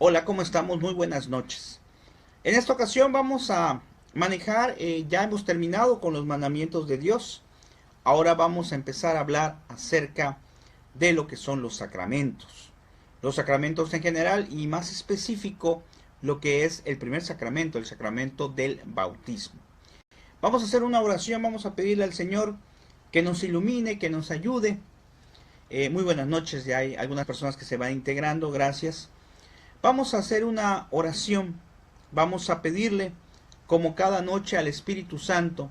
Hola, ¿cómo estamos? Muy buenas noches. En esta ocasión vamos a manejar, ya hemos terminado con los mandamientos de Dios. Ahora vamos a empezar a hablar acerca de lo que son los sacramentos. Los sacramentos en general y más específico lo que es el primer sacramento, el sacramento del bautismo. Vamos a hacer una oración, vamos a pedirle al Señor que nos ilumine, que nos ayude. Muy buenas noches, ya hay algunas personas que se van integrando, gracias. Vamos a hacer una oración, vamos a pedirle, como cada noche, al Espíritu Santo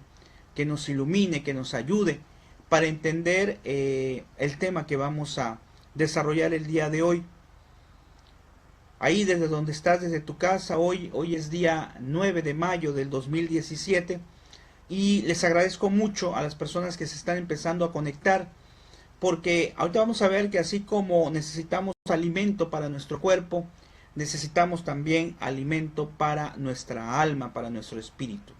que nos ilumine, que nos ayude para entender el tema que vamos a desarrollar el día de hoy. Ahí desde donde estás, desde tu casa, hoy es día 9 de mayo del 2017 y les agradezco mucho a las personas que se están empezando a conectar, porque ahorita vamos a ver que así como necesitamos alimento para nuestro cuerpo, necesitamos también alimento para nuestra alma, para nuestro espíritu.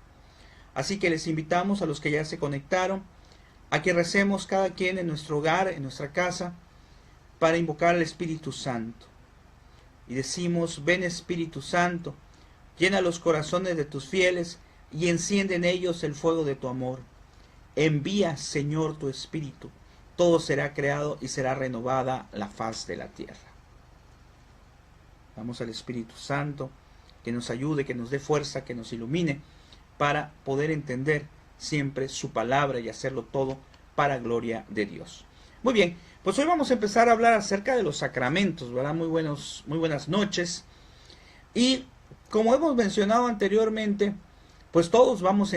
Así que les invitamos a los que ya se conectaron a que recemos cada quien en nuestro hogar, en nuestra casa, para invocar al Espíritu Santo. Y decimos: ven Espíritu Santo, llena los corazones de tus fieles y enciende en ellos el fuego de tu amor. Envía, Señor, tu Espíritu, todo será creado y será renovada la faz de la tierra. Damos al Espíritu Santo que nos ayude, que nos dé fuerza, que nos ilumine para poder entender siempre su palabra y hacerlo todo para gloria de Dios. Muy bien, pues hoy vamos a empezar a hablar acerca de los sacramentos, ¿verdad? Muy buenas noches. Y como hemos mencionado anteriormente, pues todos vamos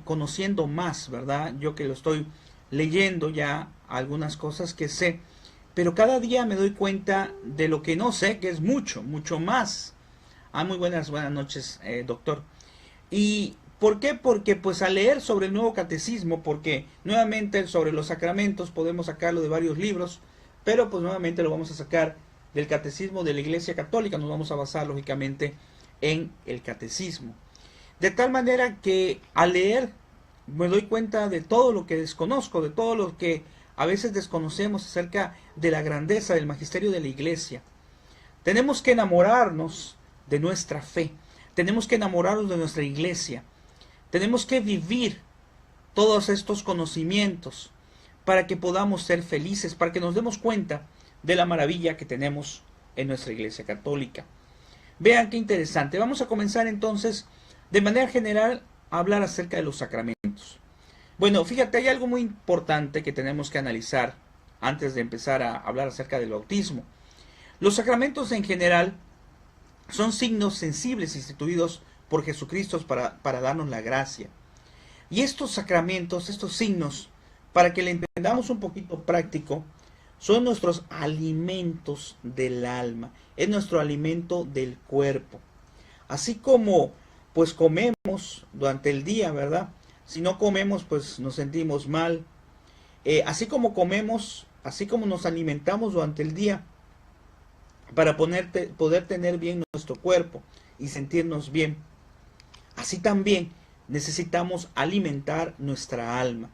conociendo más, ¿verdad? Yo que lo estoy leyendo ya algunas cosas que sé, pero cada día me doy cuenta de lo que no sé, que es mucho más. Muy buenas noches, doctor. ¿Y por qué? Porque pues al leer sobre el nuevo catecismo, porque nuevamente sobre los sacramentos podemos sacarlo de varios libros, pero pues nuevamente lo vamos a sacar del catecismo de la Iglesia Católica, nos vamos a basar lógicamente en el catecismo. De tal manera que al leer me doy cuenta de todo lo que desconozco, de todo lo que a veces desconocemos acerca de la grandeza del magisterio de la Iglesia. Tenemos que enamorarnos de nuestra fe, tenemos que enamorarnos de nuestra Iglesia, tenemos que vivir todos estos conocimientos para que podamos ser felices, para que nos demos cuenta de la maravilla que tenemos en nuestra Iglesia Católica. Vean qué interesante. Vamos a comenzar entonces de manera general a hablar acerca de los sacramentos. Bueno, fíjate, hay algo muy importante que tenemos que analizar antes de empezar a hablar acerca del bautismo. Los sacramentos en general son signos sensibles instituidos por Jesucristo para darnos la gracia. Y estos sacramentos, estos signos, para que le entendamos un poquito práctico, son nuestros alimentos del alma, es nuestro alimento del cuerpo. Así como pues comemos durante el día, ¿verdad? Si no comemos, pues nos sentimos mal. Así como comemos, así como nos alimentamos durante el día, para poder tener bien nuestro cuerpo y sentirnos bien, así también necesitamos alimentar nuestra alma.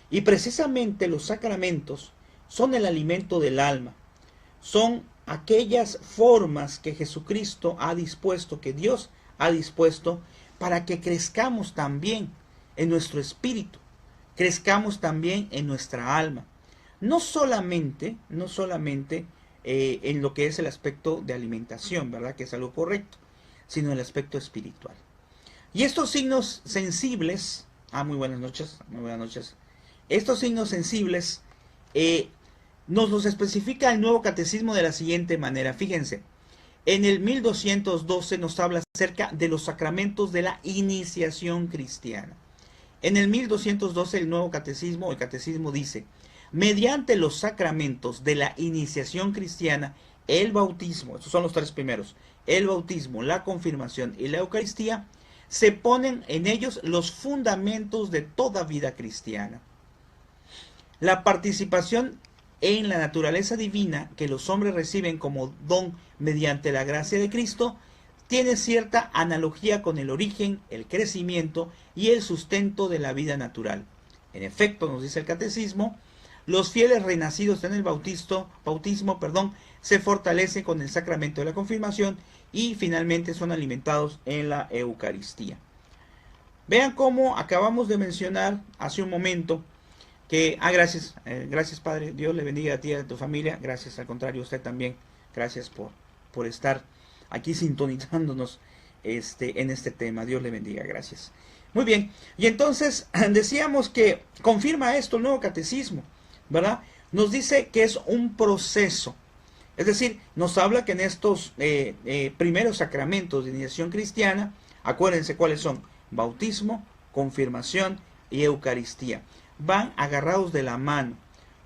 Y precisamente los sacramentos son el alimento del alma. Son aquellas formas que Jesucristo ha dispuesto, que Dios ha dispuesto, para que crezcamos también en nuestro espíritu, crezcamos también en nuestra alma. No solamente en lo que es el aspecto de alimentación, ¿verdad? Que es algo correcto, sino en el aspecto espiritual. Y estos signos sensibles, muy buenas noches. Estos signos sensibles nos los especifica el Nuevo Catecismo de la siguiente manera. Fíjense, en el 1212 nos habla acerca de los sacramentos de la iniciación cristiana. En el 1212 el Nuevo Catecismo, el Catecismo dice: mediante los sacramentos de la iniciación cristiana, el bautismo, estos son los tres primeros, el bautismo, la confirmación y la Eucaristía, se ponen en ellos los fundamentos de toda vida cristiana. La participación en la naturaleza divina que los hombres reciben como don mediante la gracia de Cristo tiene cierta analogía con el origen, el crecimiento y el sustento de la vida natural. En efecto, nos dice el catecismo, los fieles renacidos en el bautismo, se fortalecen con el sacramento de la confirmación y finalmente son alimentados en la Eucaristía. Vean cómo acabamos de mencionar hace un momento que, gracias, gracias Padre, Dios le bendiga a ti y a tu familia, gracias, al contrario, usted también, gracias por estar aquí sintonizándonos en este tema, Dios le bendiga, gracias. Muy bien, y entonces decíamos que confirma esto el nuevo catecismo, ¿verdad? Nos dice que es un proceso, es decir, nos habla que en estos primeros sacramentos de iniciación cristiana, acuérdense cuáles son: bautismo, confirmación y Eucaristía. Van agarrados de la mano,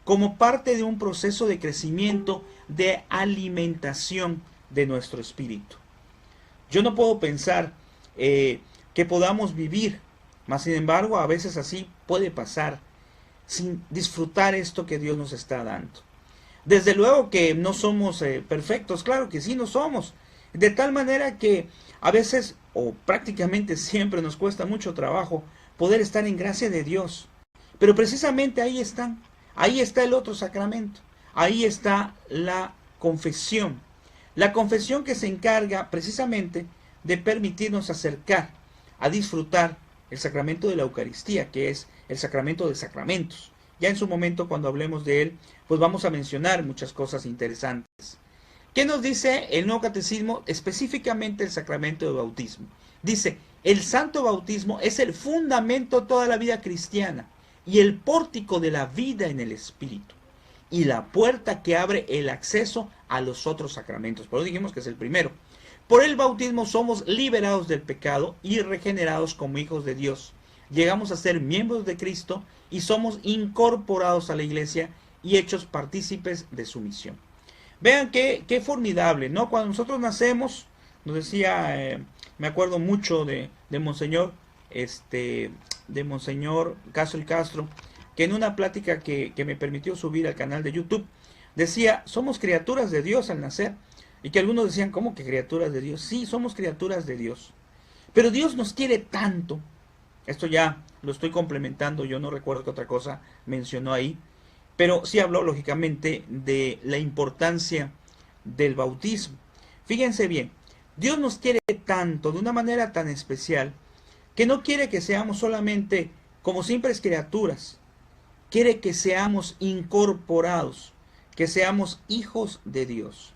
como parte de un proceso de crecimiento, de alimentación de nuestro espíritu. Yo no puedo pensar que podamos vivir, mas sin embargo a veces así puede pasar, sin disfrutar esto que Dios nos está dando. Desde luego que no somos perfectos, claro que sí, no somos, de tal manera que a veces o prácticamente siempre nos cuesta mucho trabajo poder estar en gracia de Dios, pero precisamente ahí está el otro sacramento, ahí está la confesión que se encarga precisamente de permitirnos acercar a disfrutar el sacramento de la Eucaristía, que es el sacramento de sacramentos. Ya en su momento, cuando hablemos de él, pues vamos a mencionar muchas cosas interesantes. ¿Qué nos dice el Nuevo Catecismo específicamente el sacramento de bautismo? Dice, el santo bautismo es el fundamento de toda la vida cristiana y el pórtico de la vida en el Espíritu y la puerta que abre el acceso a los otros sacramentos. Por eso dijimos que es el primero. Por el bautismo somos liberados del pecado y regenerados como hijos de Dios. Llegamos a ser miembros de Cristo y somos incorporados a la iglesia y hechos partícipes de su misión. Vean qué formidable, ¿no? Cuando nosotros nacemos, nos decía, me acuerdo mucho de Monseñor, de Monseñor Castro, que en una plática que me permitió subir al canal de YouTube, decía, somos criaturas de Dios al nacer. Y que algunos decían, ¿cómo que criaturas de Dios? Sí, somos criaturas de Dios. Pero Dios nos quiere tanto. Esto ya lo estoy complementando, yo no recuerdo qué otra cosa mencionó ahí. Pero sí habló lógicamente de la importancia del bautismo. Fíjense bien, Dios nos quiere tanto, de una manera tan especial, que no quiere que seamos solamente como simples criaturas. Quiere que seamos incorporados, que seamos hijos de Dios.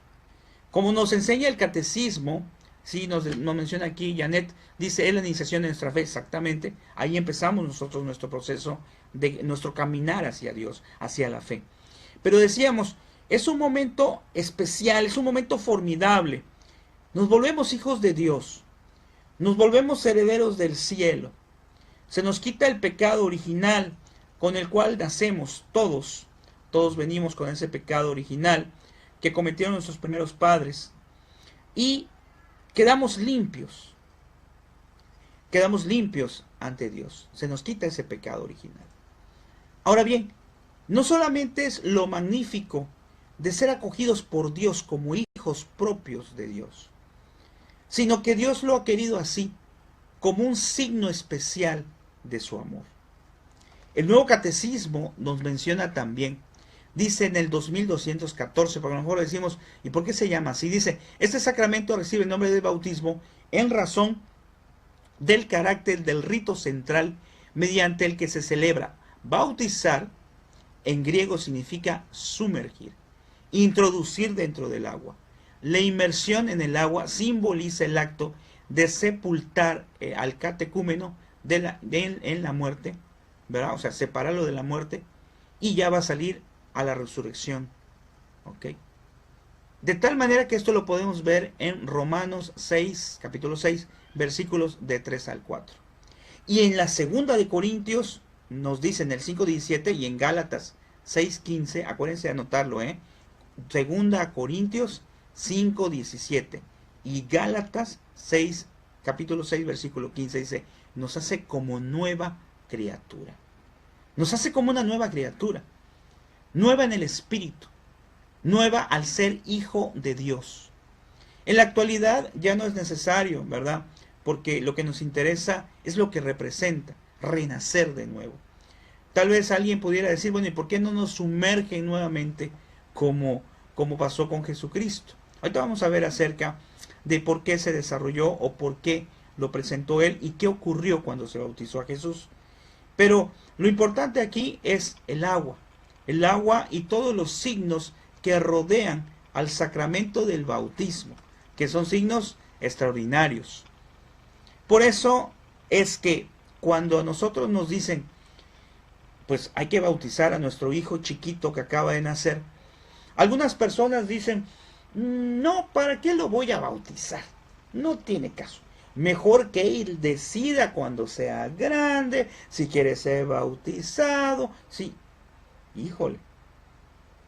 Como nos enseña el catecismo, sí, nos menciona aquí Janet, dice, es la iniciación de nuestra fe, exactamente, ahí empezamos nosotros nuestro proceso, de nuestro caminar hacia Dios, hacia la fe. Pero decíamos, es un momento especial, es un momento formidable, nos volvemos hijos de Dios, nos volvemos herederos del cielo, se nos quita el pecado original con el cual nacemos todos venimos con ese pecado original, que cometieron nuestros primeros padres, y quedamos limpios ante Dios, se nos quita ese pecado original. Ahora bien, no solamente es lo magnífico de ser acogidos por Dios como hijos propios de Dios, sino que Dios lo ha querido así, como un signo especial de su amor. El Nuevo Catecismo nos menciona también, dice en el 2214, porque a lo mejor decimos, ¿y por qué se llama así? Dice, este sacramento recibe el nombre de bautismo en razón del carácter del rito central mediante el que se celebra. Bautizar, en griego significa sumergir, introducir dentro del agua. La inmersión en el agua simboliza el acto de sepultar al catecúmeno en la muerte, ¿verdad? O sea, separarlo de la muerte, y ya va a salir a la resurrección. ¿Ok? De tal manera que esto lo podemos ver en Romanos 6, capítulo 6, versículos de 3 al 4. Y en la segunda de Corintios nos dice en el 5:17 y en Gálatas 6:15, acuérdense de anotarlo, segunda Corintios 5:17 y Gálatas 6, capítulo 6, versículo 15 dice, nos hace como nueva criatura. Nos hace como una nueva criatura. Nueva en el espíritu, nueva al ser hijo de Dios. En la actualidad ya no es necesario, ¿verdad? Porque lo que nos interesa es lo que representa, renacer de nuevo. Tal vez alguien pudiera decir, bueno, ¿y por qué no nos sumergen nuevamente como pasó con Jesucristo? Ahorita vamos a ver acerca de por qué se desarrolló o por qué lo presentó él y qué ocurrió cuando se bautizó a Jesús. Pero lo importante aquí es el agua y todos los signos que rodean al sacramento del bautismo, que son signos extraordinarios. Por eso es que cuando a nosotros nos dicen, pues hay que bautizar a nuestro hijo chiquito que acaba de nacer, algunas personas dicen, no, ¿para qué lo voy a bautizar? No tiene caso. Mejor que él decida cuando sea grande, si quiere ser bautizado. Sí, híjole.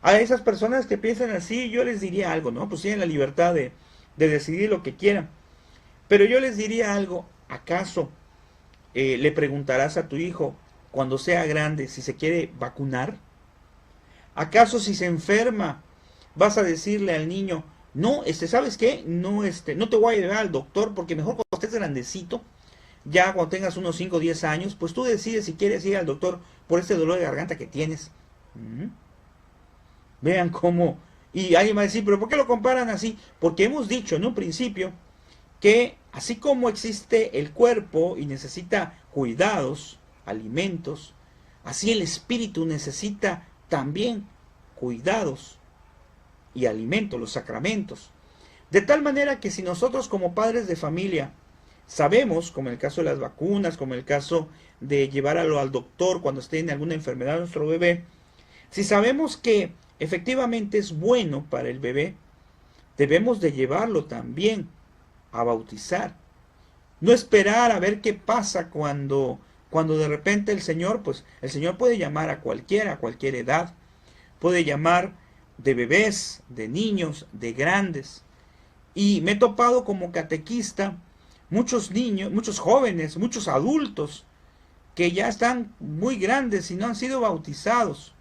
A esas personas que piensan así, yo les diría algo, ¿no? Pues tienen la libertad de decidir lo que quieran. Pero yo les diría algo, ¿acaso le preguntarás a tu hijo cuando sea grande si se quiere vacunar? ¿Acaso si se enferma vas a decirle al niño, no, ¿sabes qué? No, no te voy a llevar al doctor porque mejor cuando estés grandecito, ya cuando tengas unos 5 o 10 años, pues tú decides si quieres ir al doctor por este dolor de garganta que tienes. Vean cómo, y alguien va a decir, pero ¿por qué lo comparan así? Porque hemos dicho en un principio que así como existe el cuerpo y necesita cuidados, alimentos, así el espíritu necesita también cuidados y alimentos, los sacramentos. De tal manera que si nosotros como padres de familia sabemos, como en el caso de las vacunas, como en el caso de llevarlo al doctor cuando esté en alguna enfermedad nuestro bebé, si sabemos que efectivamente es bueno para el bebé, debemos de llevarlo también a bautizar. No esperar a ver qué pasa cuando de repente el Señor puede llamar a cualquier edad, puede llamar de bebés, de niños, de grandes. Y me he topado como catequista muchos niños, muchos jóvenes, muchos adultos que ya están muy grandes y no han sido bautizados.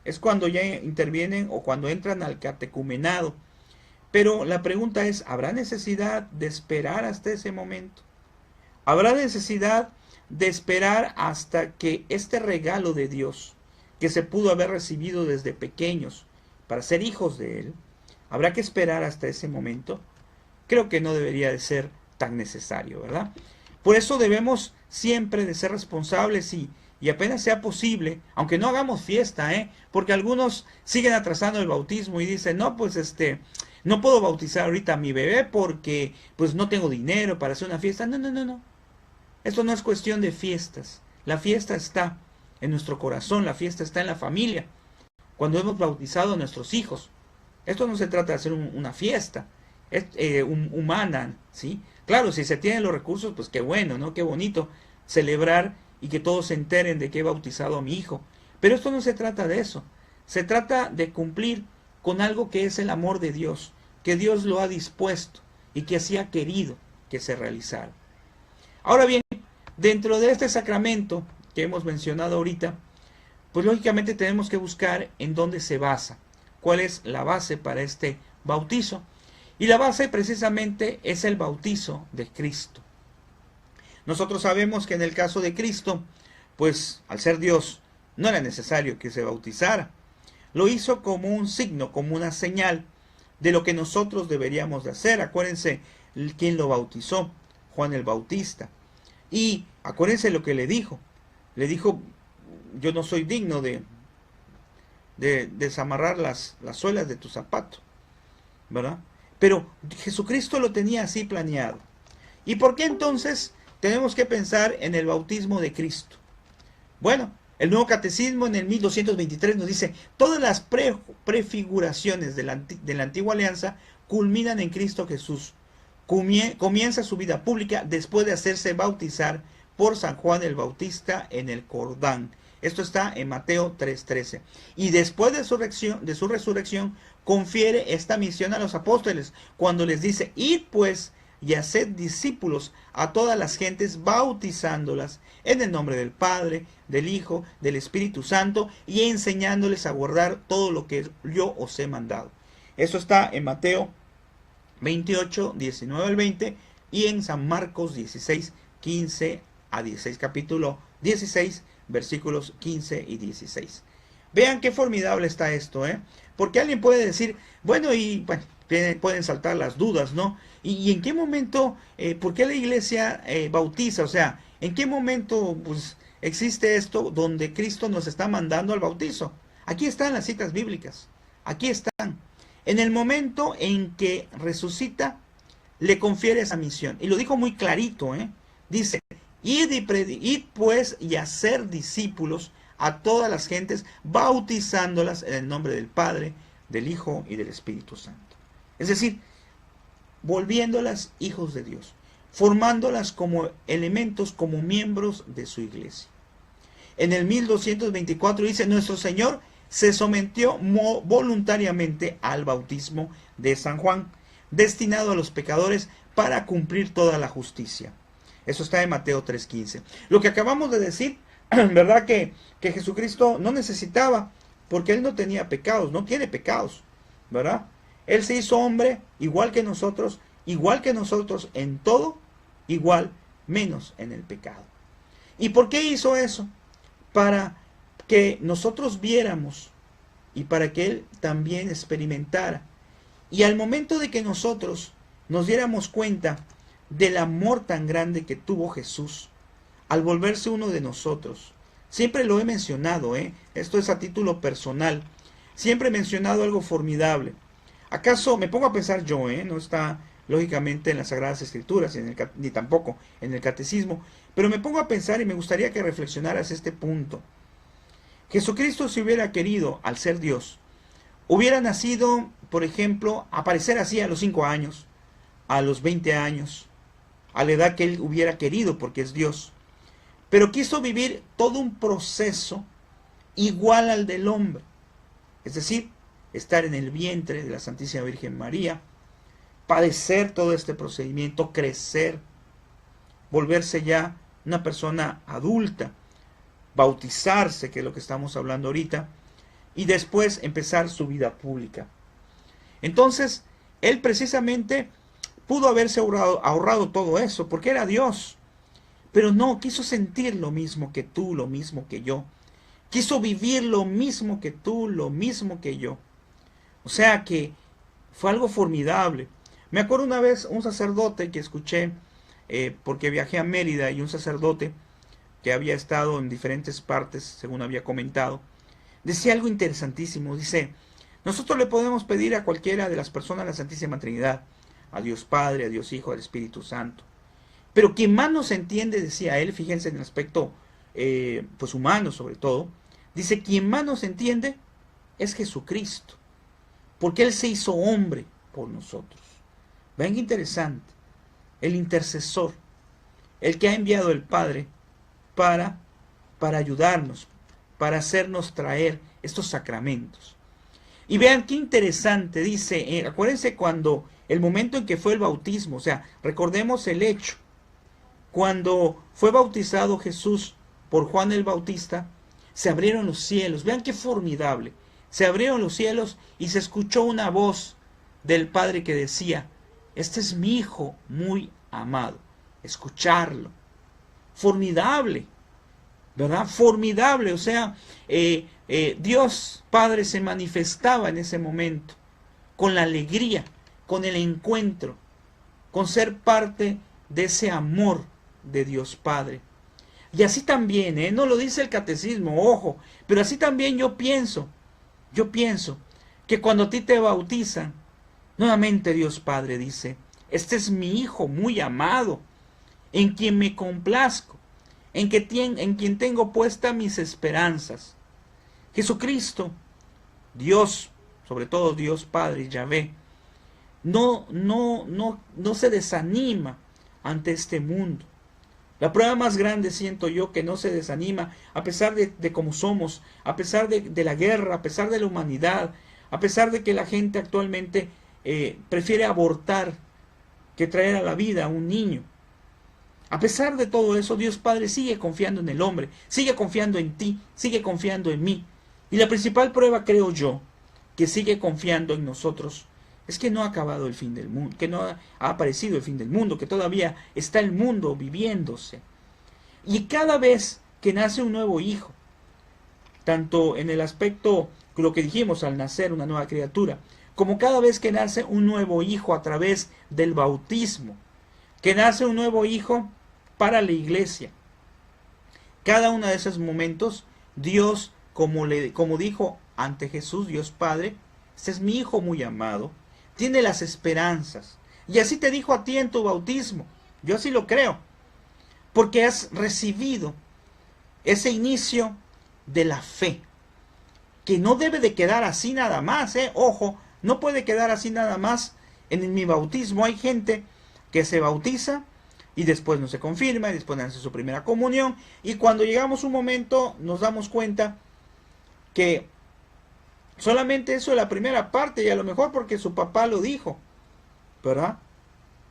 Es cuando ya intervienen o cuando entran al catecumenado. Pero la pregunta es, ¿habrá necesidad de esperar hasta ese momento? ¿Habrá necesidad de esperar hasta que este regalo de Dios, que se pudo haber recibido desde pequeños, para ser hijos de Él, habrá que esperar hasta ese momento? Creo que no debería de ser tan necesario, ¿verdad? Por eso debemos siempre de ser responsables y apenas sea posible, aunque no hagamos fiesta, porque algunos siguen atrasando el bautismo y dicen, no, pues no puedo bautizar ahorita a mi bebé porque pues no tengo dinero para hacer una fiesta. No. Esto no es cuestión de fiestas. La fiesta está en nuestro corazón, la fiesta está en la familia. Cuando hemos bautizado a nuestros hijos. Esto no se trata de hacer una fiesta humana, ¿sí? Claro, si se tienen los recursos, pues qué bueno, ¿no? Qué bonito celebrar y que todos se enteren de que he bautizado a mi hijo. Pero esto no se trata de eso. Se trata de cumplir con algo que es el amor de Dios, que Dios lo ha dispuesto y que así ha querido que se realizara. Ahora bien, dentro de este sacramento que hemos mencionado ahorita, pues lógicamente tenemos que buscar en dónde se basa, cuál es la base para este bautizo. Y la base precisamente es el bautizo de Cristo. Nosotros sabemos que en el caso de Cristo, pues al ser Dios, no era necesario que se bautizara. Lo hizo como un signo, como una señal de lo que nosotros deberíamos de hacer. Acuérdense quién lo bautizó, Juan el Bautista. Y acuérdense lo que le dijo. Le dijo, yo no soy digno de desamarrar las suelas de tu zapato, ¿verdad? Pero Jesucristo lo tenía así planeado. ¿Y por qué entonces tenemos que pensar en el bautismo de Cristo? Bueno, el Nuevo Catecismo en el 1223 nos dice, todas las prefiguraciones de la antigua alianza culminan en Cristo Jesús. Comienza su vida pública después de hacerse bautizar por San Juan el Bautista en el Jordán. Esto está en Mateo 3:13. Y después de su resurrección, confiere esta misión a los apóstoles, cuando les dice, id pues y haced discípulos a todas las gentes, bautizándolas en el nombre del Padre, del Hijo, del Espíritu Santo, y enseñándoles a guardar todo lo que yo os he mandado. Esto está en Mateo 28, 19 al 20, y en San Marcos 16, 15 a 16, capítulo 16, versículos 15 y 16. Vean qué formidable está esto, ¿eh? Porque alguien puede decir, bueno, pueden saltar las dudas, ¿no? ¿Y en qué momento, por qué la iglesia bautiza? O sea, ¿en qué momento pues, existe esto donde Cristo nos está mandando al bautizo? Aquí están las citas bíblicas, aquí están. En el momento en que resucita, le confiere esa misión. Y lo dijo muy clarito, ¿eh? Dice, id pues y hacer discípulos a todas las gentes, bautizándolas en el nombre del Padre, del Hijo y del Espíritu Santo. Es decir, volviéndolas hijos de Dios, formándolas como elementos, como miembros de su iglesia. En el 1224 dice, nuestro Señor se sometió voluntariamente al bautismo de San Juan, destinado a los pecadores para cumplir toda la justicia. Eso está en Mateo 3:15. Lo que acabamos de decir, ¿verdad? Que Jesucristo no necesitaba, porque Él no tenía pecados, no tiene pecados, ¿verdad? Él se hizo hombre igual que nosotros en todo, igual menos en el pecado. ¿Y por qué hizo eso? Para que nosotros viéramos y para que Él también experimentara. Y al momento de que nosotros nos diéramos cuenta del amor tan grande que tuvo Jesús al volverse uno de nosotros. Siempre lo he mencionado, esto es a título personal. Siempre he mencionado algo formidable. ¿Acaso me pongo a pensar yo, no está lógicamente en las Sagradas Escrituras, ni tampoco en el Catecismo, pero me pongo a pensar y me gustaría que reflexionaras este punto. Jesucristo, si hubiera querido, al ser Dios, hubiera nacido, por ejemplo, aparecer así a los 5 años, a los 20 años, a la edad que Él hubiera querido, porque es Dios. Pero quiso vivir todo un proceso igual al del hombre. Es decir, estar en el vientre de la Santísima Virgen María, padecer todo este procedimiento, crecer, volverse ya una persona adulta, bautizarse, que es lo que estamos hablando ahorita, y después empezar su vida pública. Entonces, Él precisamente pudo haberse ahorrado todo eso, porque era Dios. Pero no, quiso sentir lo mismo que tú, lo mismo que yo. Quiso vivir lo mismo que tú, lo mismo que yo. O sea que fue algo formidable. Me acuerdo una vez un sacerdote que escuché, porque viajé a Mérida, y un sacerdote que había estado en diferentes partes, según había comentado, decía algo interesantísimo. Dice, nosotros le podemos pedir a cualquiera de las personas de la Santísima Trinidad, a Dios Padre, a Dios Hijo, al Espíritu Santo. Pero quien más nos entiende, decía él, fíjense en el aspecto pues humano sobre todo, dice, quien más nos entiende es Jesucristo, porque Él se hizo hombre por nosotros. Ven qué interesante, el intercesor, el que ha enviado el Padre para ayudarnos, para hacernos traer estos sacramentos. Y vean qué interesante, dice, acuérdense cuando el momento en que fue el bautismo, o sea, recordemos el hecho. Cuando fue bautizado Jesús por Juan el Bautista, se abrieron los cielos. Vean qué formidable. Se abrieron los cielos y se escuchó una voz del Padre que decía, este es mi Hijo muy amado. Escucharlo. Formidable. ¿Verdad? Formidable. O sea, Dios Padre se manifestaba en ese momento con la alegría, con el encuentro, con ser parte de ese amor de Dios Padre. Y así también, no lo dice el catecismo, ojo, pero así también yo pienso que cuando a ti te bautizan, nuevamente Dios Padre dice, este es mi Hijo muy amado, en quien me complazco, en quien tengo puestas mis esperanzas. Jesucristo, Dios, sobre todo Dios Padre, Yahvé, no se desanima ante este mundo. La prueba más grande siento yo que no se desanima a pesar de cómo somos, a pesar de la guerra, a pesar de la humanidad, a pesar de que la gente actualmente prefiere abortar que traer a la vida a un niño. A pesar de todo eso, Dios Padre sigue confiando en el hombre, sigue confiando en ti, sigue confiando en mí. Y la principal prueba, creo yo, que sigue confiando en nosotros, es que no ha acabado el fin del mundo, que no ha aparecido el fin del mundo, que todavía está el mundo viviéndose. Y cada vez que nace un nuevo hijo, tanto en el aspecto, lo que dijimos, al nacer una nueva criatura, como cada vez que nace un nuevo hijo a través del bautismo, que nace un nuevo hijo para la iglesia. Cada uno de esos momentos, Dios, como dijo ante Jesús, Dios Padre, este es mi hijo muy amado, tiene las esperanzas. Y así te dijo a ti en tu bautismo. Yo así lo creo, porque has recibido ese inicio de la fe, que no debe de quedar así nada más, ojo, no puede quedar así nada más. En mi bautismo hay gente que se bautiza y después no se confirma, y después hace su primera comunión, y cuando llegamos un momento nos damos cuenta que solamente eso es la primera parte, y a lo mejor porque su papá lo dijo, ¿verdad?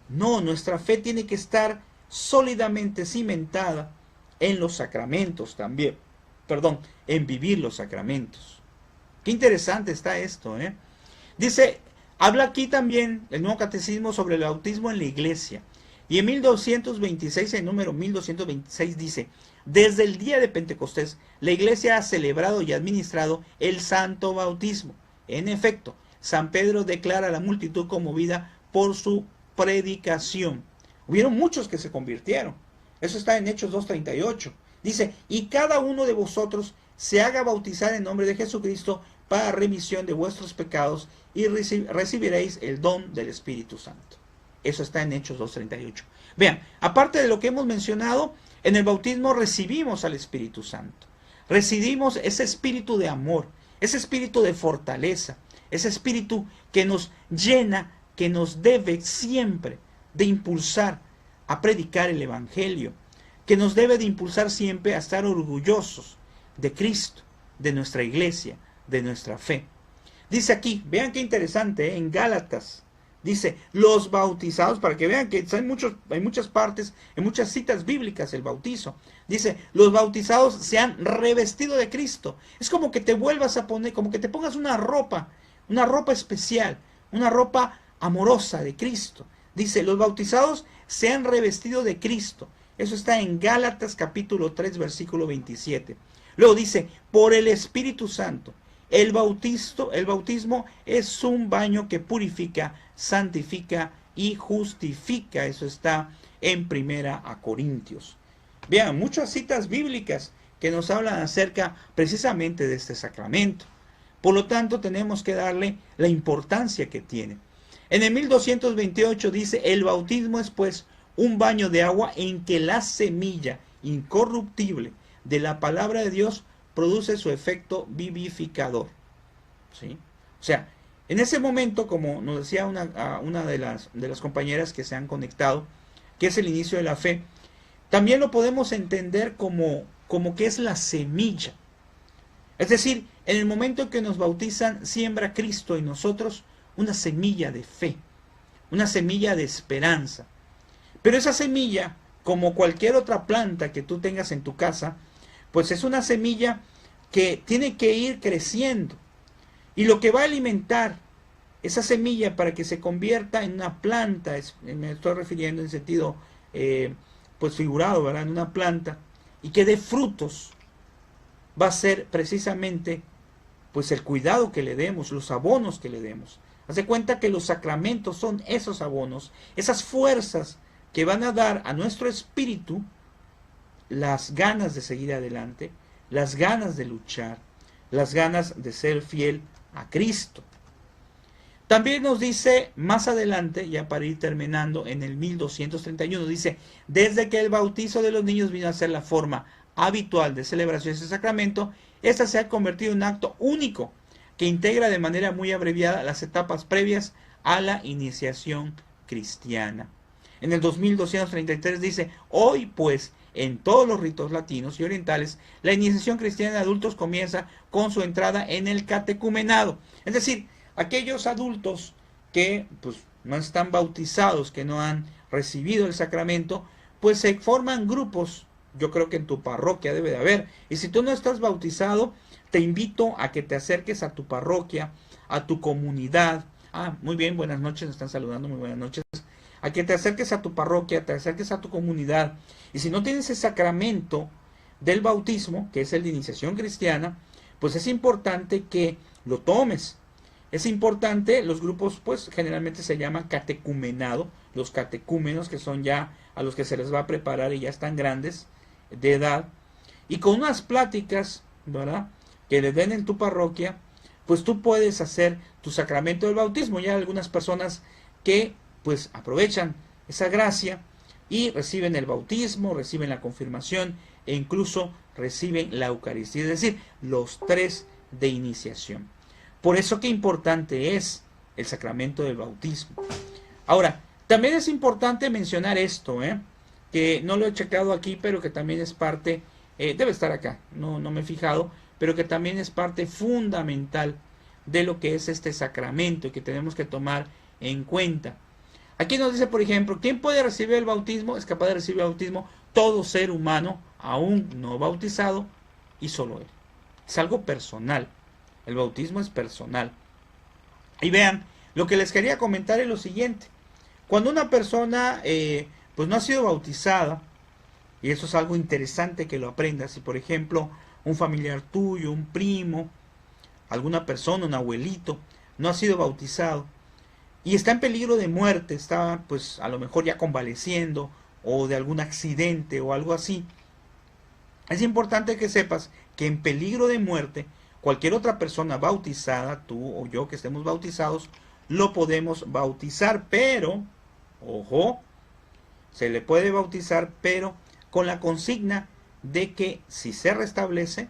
No, nuestra fe tiene que estar sólidamente cimentada en los sacramentos también, en vivir los sacramentos. Qué interesante está esto, ¿eh? Dice, habla aquí también el Nuevo Catecismo sobre el bautismo en la iglesia. Y en 1226, el número 1226 dice, desde el día de Pentecostés, la iglesia ha celebrado y administrado el santo bautismo. En efecto, San Pedro declara a la multitud conmovida por su predicación. Hubieron muchos que se convirtieron. Eso está en Hechos 2:38. Dice, y cada uno de vosotros se haga bautizar en nombre de Jesucristo para remisión de vuestros pecados y recibiréis el don del Espíritu Santo. Eso está en Hechos 2:38. Vean, aparte de lo que hemos mencionado, en el bautismo recibimos al Espíritu Santo. Recibimos ese espíritu de amor, ese espíritu de fortaleza, ese espíritu que nos llena, que nos debe siempre de impulsar a predicar el Evangelio, que nos debe de impulsar siempre a estar orgullosos de Cristo, de nuestra iglesia, de nuestra fe. Dice aquí, vean qué interesante, en Gálatas, dice, los bautizados, para que vean que hay muchas partes, en muchas citas bíblicas el bautizo. Dice, los bautizados se han revestido de Cristo. Es como que te vuelvas a poner, como que te pongas una ropa especial, una ropa amorosa de Cristo. Dice, los bautizados se han revestido de Cristo. Eso está en Gálatas capítulo 3, versículo 27. Luego dice, por el Espíritu Santo. El bautismo es un baño que purifica, santifica y justifica. Eso está en 1 Corintios. Vean, muchas citas bíblicas que nos hablan acerca precisamente de este sacramento. Por lo tanto, tenemos que darle la importancia que tiene. En el 1228 dice, el bautismo es pues un baño de agua en que la semilla incorruptible de la palabra de Dios produce su efecto vivificador. ¿Sí? O sea, en ese momento, como nos decía una de las compañeras que se han conectado, que es el inicio de la fe, también lo podemos entender como que es la semilla. Es decir, en el momento en que nos bautizan, siembra Cristo en nosotros una semilla de fe, una semilla de esperanza. Pero esa semilla, como cualquier otra planta que tú tengas en tu casa, pues es una semilla que tiene que ir creciendo. Y lo que va a alimentar esa semilla para que se convierta en una planta, me estoy refiriendo en sentido pues figurado, ¿verdad? En una planta, y que dé frutos, va a ser precisamente pues el cuidado que le demos, los abonos que le demos. Haz de cuenta que los sacramentos son esos abonos, esas fuerzas que van a dar a nuestro espíritu las ganas de seguir adelante, las ganas de luchar, las ganas de ser fiel a Cristo. También nos dice más adelante, ya para ir terminando, en el 1231, dice, desde que el bautizo de los niños vino a ser la forma habitual de celebración de ese sacramento, esta se ha convertido en un acto único que integra de manera muy abreviada las etapas previas a la iniciación cristiana. En el 2233 dice, hoy pues, en todos los ritos latinos y orientales, la iniciación cristiana de adultos comienza con su entrada en el catecumenado. Es decir, aquellos adultos que pues, no están bautizados, que no han recibido el sacramento, pues se forman grupos. Yo creo que en tu parroquia debe de haber. Y si tú no estás bautizado, te invito a que te acerques a tu parroquia, a tu comunidad. Muy bien, buenas noches, nos están saludando, muy buenas noches. A que te acerques a tu parroquia, te acerques a tu comunidad. Y si no tienes el sacramento, del bautismo, que es el de iniciación cristiana, pues es importante que lo tomes. Es importante, los grupos pues generalmente se llaman catecumenado, los catecúmenos, que son ya a los que se les va a preparar y ya están grandes de edad, y con unas pláticas, ¿verdad?, que le den en tu parroquia, pues tú puedes hacer tu sacramento del bautismo. Ya hay algunas personas que pues aprovechan esa gracia y reciben el bautismo, reciben la confirmación e incluso reciben la Eucaristía, es decir, los 3 de iniciación. Por eso qué importante es el sacramento del bautismo. Ahora, también es importante mencionar esto, que no lo he checado aquí, pero que también es parte, debe estar acá, no me he fijado, pero que también es parte fundamental de lo que es este sacramento y que tenemos que tomar en cuenta. Aquí nos dice, por ejemplo, ¿quién puede recibir el bautismo? Es capaz de recibir el bautismo todo ser humano, aún no bautizado, y solo él. Es algo personal. El bautismo es personal. Y vean, lo que les quería comentar es lo siguiente. Cuando una persona pues no ha sido bautizada, y eso es algo interesante que lo aprendas, si por ejemplo un familiar tuyo, un primo, alguna persona, un abuelito, no ha sido bautizado y está en peligro de muerte, está pues a lo mejor ya convaleciendo o de algún accidente o algo así, es importante que sepas que en peligro de muerte, cualquier otra persona bautizada, tú o yo que estemos bautizados, lo podemos bautizar, pero, ojo, se le puede bautizar, pero con la consigna de que si se restablece,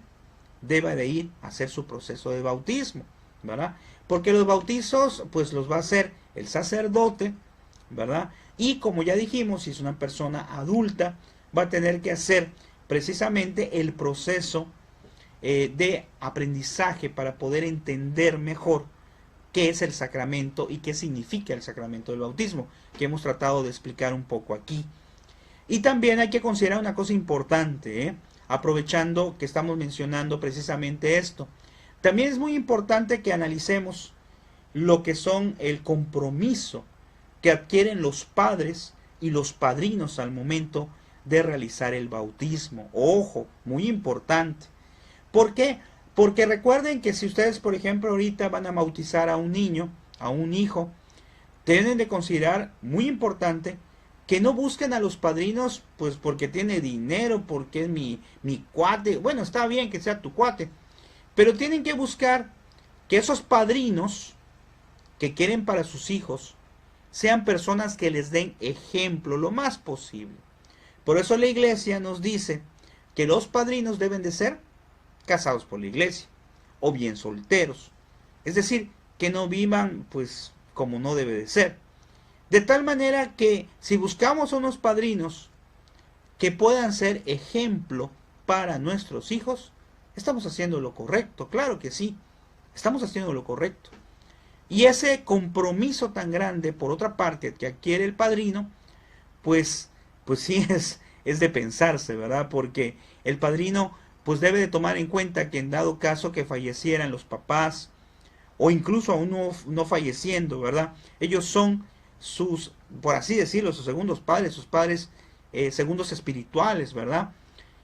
deba de ir a hacer su proceso de bautismo, ¿verdad? Porque los bautizos, pues los va a hacer el sacerdote, ¿verdad? Y como ya dijimos, si es una persona adulta, va a tener que hacer precisamente el proceso de aprendizaje para poder entender mejor qué es el sacramento y qué significa el sacramento del bautismo, que hemos tratado de explicar un poco aquí. Y también hay que considerar una cosa importante, aprovechando que estamos mencionando precisamente esto. También es muy importante que analicemos lo que son el compromiso que adquieren los padres y los padrinos al momento de realizar el bautismo. Ojo, muy importante. ¿Por qué? Porque recuerden que si ustedes, por ejemplo, ahorita van a bautizar a un niño, a un hijo, tienen de considerar, muy importante, que no busquen a los padrinos pues porque tiene dinero, porque es mi cuate. Bueno, está bien que sea tu cuate, pero tienen que buscar que esos padrinos que quieren para sus hijos sean personas que les den ejemplo lo más posible. Por eso la iglesia nos dice que los padrinos deben de ser casados por la iglesia o bien solteros, es decir, que no vivan pues como no debe de ser. De tal manera que si buscamos unos padrinos que puedan ser ejemplo para nuestros hijos, estamos haciendo lo correcto, claro que sí, estamos haciendo lo correcto. Y ese compromiso tan grande, por otra parte, que adquiere el padrino, pues sí es de pensarse, ¿verdad? Porque el padrino pues debe de tomar en cuenta que en dado caso que fallecieran los papás, o incluso aún no falleciendo, ¿verdad? Ellos son sus, por así decirlo, sus segundos padres, sus padres segundos espirituales, ¿verdad?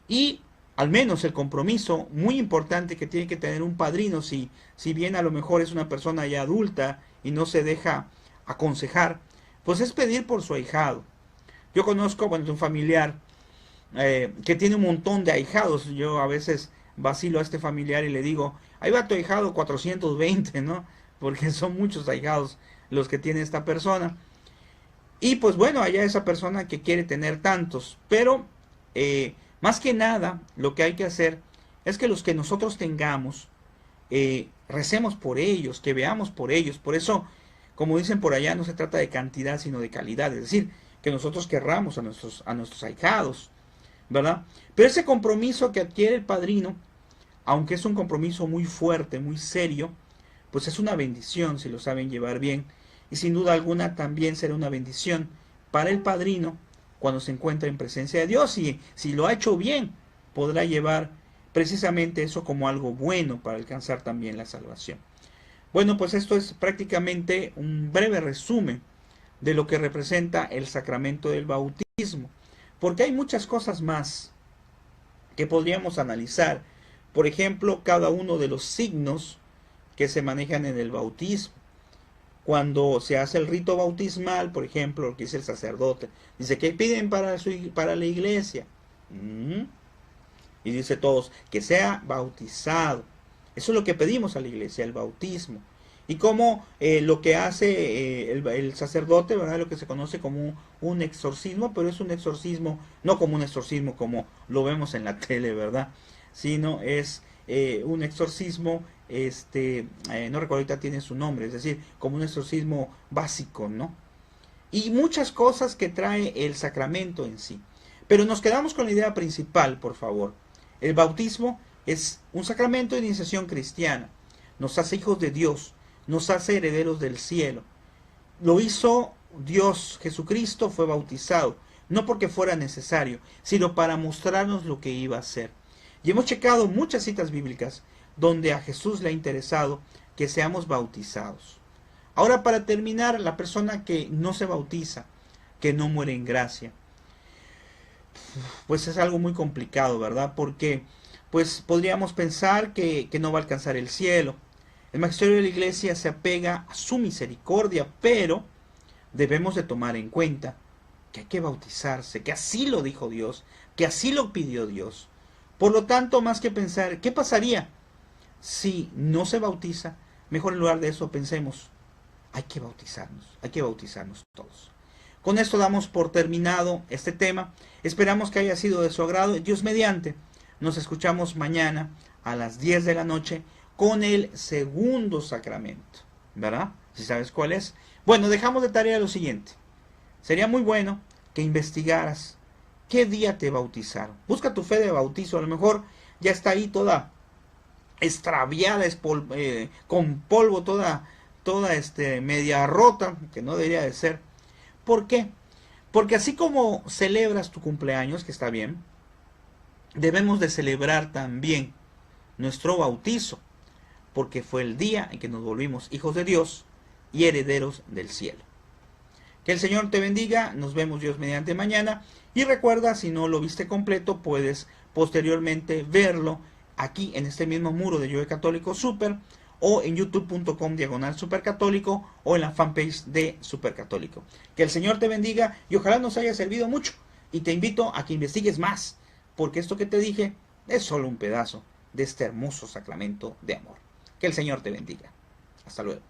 Y al menos el compromiso muy importante que tiene que tener un padrino, si bien a lo mejor es una persona ya adulta y no se deja aconsejar, pues es pedir por su ahijado. Yo conozco, bueno, un familiar que tiene un montón de ahijados. Yo a veces vacilo a este familiar y le digo, ahí va tu ahijado 420, ¿no? Porque son muchos ahijados los que tiene esta persona. Y pues bueno, allá esa persona que quiere tener tantos, pero más que nada lo que hay que hacer es que los que nosotros tengamos, recemos por ellos, que veamos por ellos. Por eso, como dicen por allá, no se trata de cantidad sino de calidad, es decir, que nosotros querramos a nuestros ahijados, ¿verdad? Pero ese compromiso que adquiere el padrino, aunque es un compromiso muy fuerte, muy serio, pues es una bendición si lo saben llevar bien. Y sin duda alguna también será una bendición para el padrino cuando se encuentra en presencia de Dios. Y si lo ha hecho bien, podrá llevar precisamente eso como algo bueno para alcanzar también la salvación. Bueno, pues esto es prácticamente un breve resumen de lo que representa el sacramento del bautismo. Porque hay muchas cosas más que podríamos analizar. Por ejemplo, cada uno de los signos que se manejan en el bautismo. Cuando se hace el rito bautismal, por ejemplo, lo que dice el sacerdote, dice, ¿qué piden para la iglesia? Y dice todos, que sea bautizado. Eso es lo que pedimos a la iglesia, el bautismo. Y como lo que hace el sacerdote, ¿verdad? Lo que se conoce como un exorcismo, pero es un exorcismo, no como un exorcismo como lo vemos en la tele, ¿verdad? Sino es un exorcismo, no recuerdo, ahorita tiene su nombre, es decir, como un exorcismo básico, ¿no? Y muchas cosas que trae el sacramento en sí. Pero nos quedamos con la idea principal, por favor. El bautismo es un sacramento de iniciación cristiana. Nos hace hijos de Dios, nos hace herederos del cielo. Lo hizo Dios, Jesucristo fue bautizado, no porque fuera necesario, sino para mostrarnos lo que iba a hacer. Y hemos checado muchas citas bíblicas donde a Jesús le ha interesado que seamos bautizados. Ahora, para terminar, la persona que no se bautiza, que no muere en gracia, pues es algo muy complicado, ¿verdad? Porque pues podríamos pensar que no va a alcanzar el cielo. El magisterio de la iglesia se apega a su misericordia, pero debemos de tomar en cuenta que hay que bautizarse, que así lo dijo Dios, que así lo pidió Dios. Por lo tanto, más que pensar, ¿qué pasaría si no se bautiza? Mejor en lugar de eso pensemos, hay que bautizarnos todos. Con esto damos por terminado este tema. Esperamos que haya sido de su agrado. Dios mediante, nos escuchamos mañana a las 10 de la noche con el segundo sacramento, ¿verdad? Si sabes cuál es. Bueno, dejamos de tarea lo siguiente. Sería muy bueno que investigaras qué día te bautizaron. Busca tu fe de bautizo. A lo mejor ya está ahí toda extraviada, con polvo, toda media rota, que no debería de ser. ¿Por qué? Porque así como celebras tu cumpleaños, que está bien, debemos de celebrar también nuestro bautizo, porque fue el día en que nos volvimos hijos de Dios y herederos del cielo. Que el Señor te bendiga, nos vemos Dios mediante mañana, y recuerda, si no lo viste completo, puedes posteriormente verlo aquí en este mismo muro de Yo Católico Super, o en youtube.com/supercatólico, o en la fanpage de Supercatólico. Que el Señor te bendiga y ojalá nos haya servido mucho, y te invito a que investigues más, porque esto que te dije es solo un pedazo de este hermoso sacramento de amor. Que el Señor te bendiga. Hasta luego.